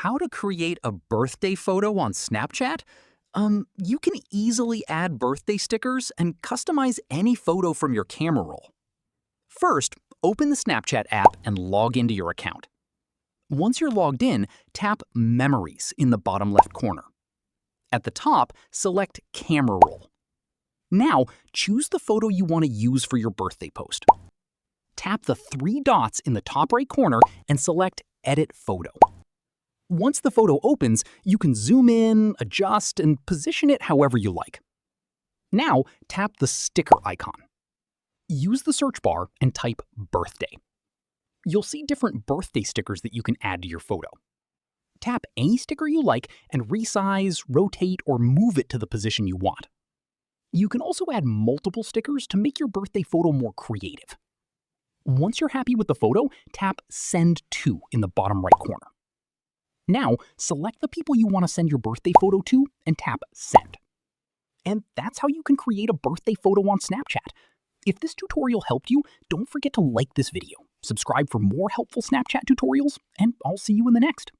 How to create a birthday photo on Snapchat? You can easily add birthday stickers and customize any photo from your camera roll. First, open the Snapchat app and log into your account. Once you're logged in, tap Memories in the bottom left corner. At the top, select Camera Roll. Now, choose the photo you want to use for your birthday post. Tap the three dots in the top right corner and select Edit Photo. Once the photo opens, you can zoom in, adjust, and position it however you like. Now, tap the sticker icon. Use the search bar and type birthday. You'll see different birthday stickers that you can add to your photo. Tap any sticker you like and resize, rotate, or move it to the position you want. You can also add multiple stickers to make your birthday photo more creative. Once you're happy with the photo, tap Send To in the bottom right corner. Now, select the people you want to send your birthday photo to and tap Send. And that's how you can create a birthday photo on Snapchat. If this tutorial helped you, don't forget to like this video, subscribe for more helpful Snapchat tutorials, and I'll see you in the next.